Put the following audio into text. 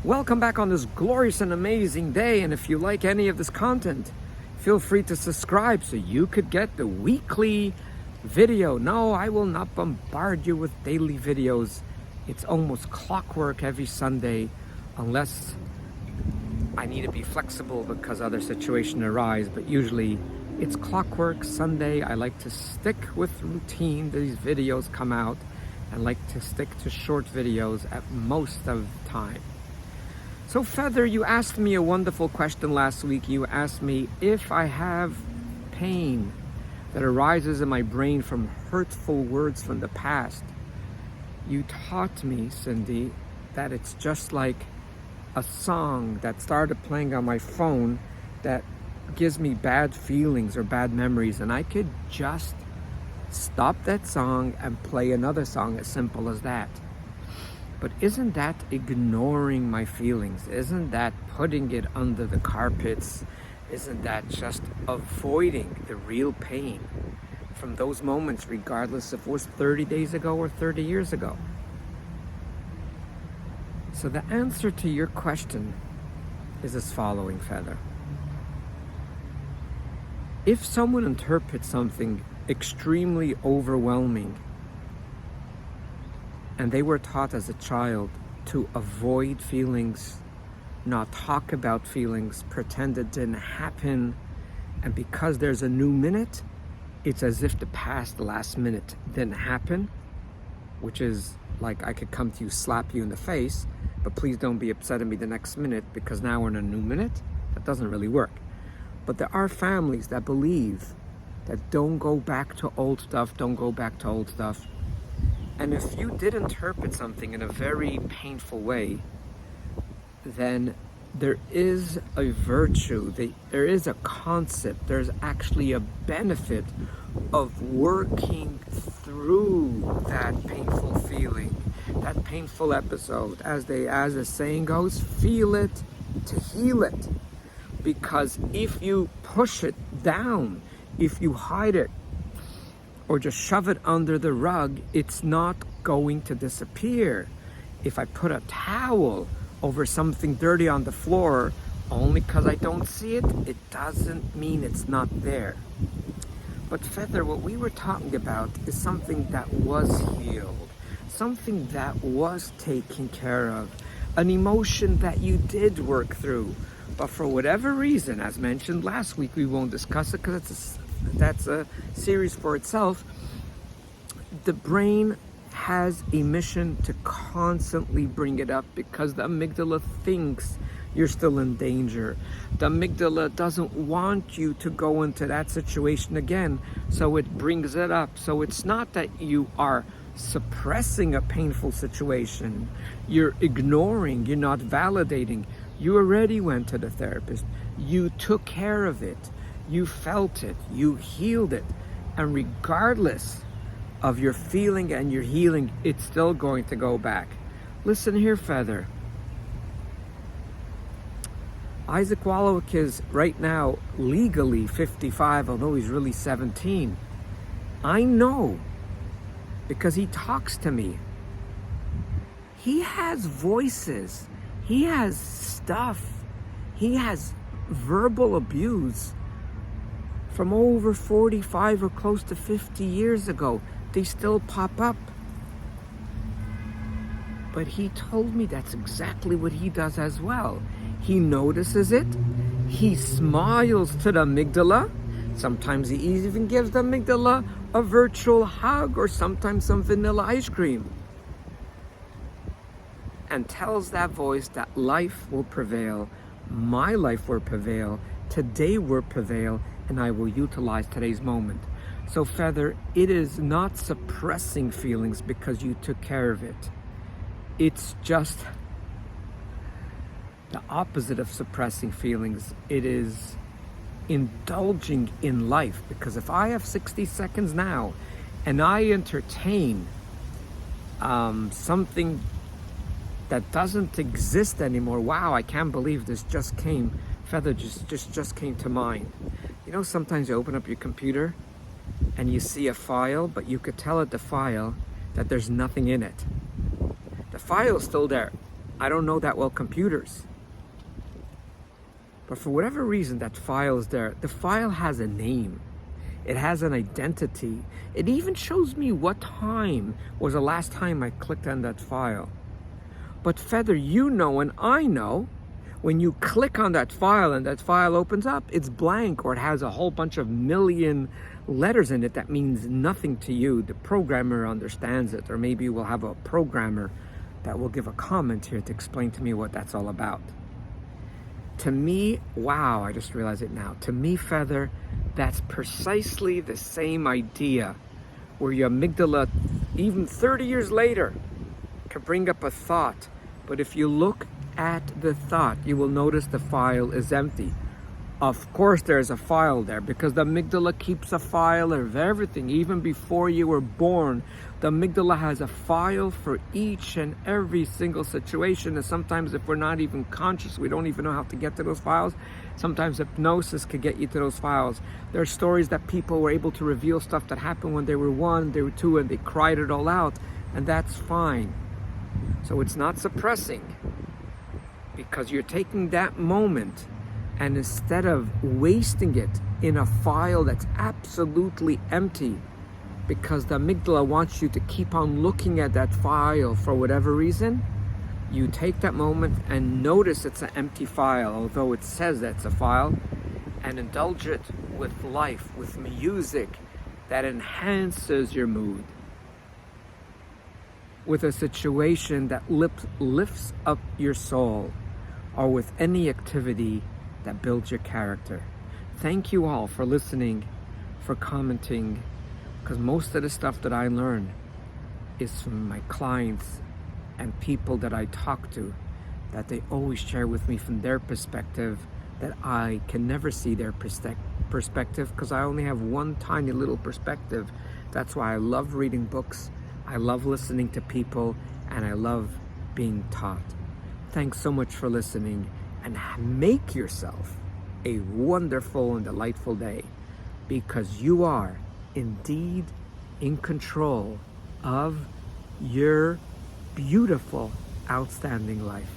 Welcome back on this glorious and amazing day, and if you like any of this content, feel free to subscribe so you could get the weekly video. No, I will not bombard you with daily videos. It's almost clockwork every Sunday, unless I need to be flexible because other situations arise, but usually it's clockwork Sunday. I like to stick with routine. These videos come out and like to stick to short videos at most of the time. So Feather, you asked me a wonderful question last week. You asked me if I have pain that arises in my brain from hurtful words from the past. You taught me, Cindy, that it's just like a song that started playing on my phone that gives me bad feelings or bad memories, and I could just stop that song and play another song, as simple as that. But isn't that ignoring my feelings? Isn't that putting it under the carpets? Isn't that just avoiding the real pain from those moments, regardless if it was 30 days ago or 30 years ago? So the answer to your question is as following, Feather. If someone interprets something extremely overwhelming, and they were taught as a child to avoid feelings, not talk about feelings, pretend it didn't happen, and because there's a new minute, it's as if the past last minute didn't happen, which is like I could come to you, slap you in the face, but please don't be upset at me the next minute because now we're in a new minute. That doesn't really work. But there are families that believe that don't go back to old stuff, don't go back to old stuff. And if you did interpret something in a very painful way, then there is a virtue, there is a concept, there's actually a benefit of working through that painful feeling, that painful episode. As the saying goes, feel it to heal it. Because if you push it down, if you hide it, or just shove it under the rug, it's not going to disappear. If I put a towel over something dirty on the floor, only because I don't see it, it doesn't mean it's not there. But Feather, what we were talking about is something that was healed, something that was taken care of, an emotion that you did work through. But for whatever reason, as mentioned last week, we won't discuss it because that's a series for itself. The brain has a mission to constantly bring it up because the amygdala thinks you're still in danger. The amygdala doesn't want you to go into that situation again, so it brings it up. So it's not that you are suppressing a painful situation, you're ignoring, you're not validating. You already went to the therapist, you took care of it, you felt it, you healed it, and regardless of your feeling and your healing, it's still going to go back. Listen here, Feather. Isaac Wolowik is right now legally 55, although he's really 17. I know because he talks to me. He has voices. He has stuff. He has verbal abuse from over 45 or close to 50 years ago. They still pop up. But he told me that's exactly what he does as well. He notices it. He smiles to the amygdala. Sometimes he even gives the amygdala a virtual hug or sometimes some vanilla ice cream. And tells that voice that life will prevail, my life will prevail, today will prevail, and I will utilize today's moment. So Feather, it is not suppressing feelings because you took care of it. It's just the opposite of suppressing feelings. It is indulging in life, because if I have 60 seconds now and I entertain something that doesn't exist anymore. Wow, I can't believe this just came. Feather just came to mind. You know, sometimes you open up your computer and you see a file, but you could tell at the file that there's nothing in it. The file is still there. I don't know that well computers. But for whatever reason, that file is there. The file has a name. It has an identity. It even shows me what time was the last time I clicked on that file. But Feather, you know, and I know, when you click on that file and that file opens up, it's blank, or it has a whole bunch of million letters in it that means nothing to you. The programmer understands it, or maybe we'll have a programmer that will give a comment here to explain to me what that's all about. To me, wow, I just realized it now. To me, Feather, that's precisely the same idea, where your amygdala, even 30 years later, can bring up a thought. But if you look at the thought, you will notice the file is empty. Of course there's a file there, because the amygdala keeps a file of everything. Even before you were born, the amygdala has a file for each and every single situation. And sometimes if we're not even conscious, we don't even know how to get to those files. Sometimes hypnosis could get you to those files. There are stories that people were able to reveal stuff that happened when they were 1, they were 2, and they cried it all out. And that's fine. So it's not suppressing, because you're taking that moment, and instead of wasting it in a file that's absolutely empty, because the amygdala wants you to keep on looking at that file for whatever reason, you take that moment and notice it's an empty file, although it says that's a file, and indulge it with life, with music that enhances your mood, with a situation that lifts up your soul, or with any activity that builds your character. Thank you all for listening, for commenting, because most of the stuff that I learn is from my clients and people that I talk to, that they always share with me from their perspective, that I can never see their perspective, because I only have one tiny little perspective. That's why I love reading books, I love listening to people, and I love being taught. Thanks so much for listening, and make yourself a wonderful and delightful day, because you are indeed in control of your beautiful, outstanding life.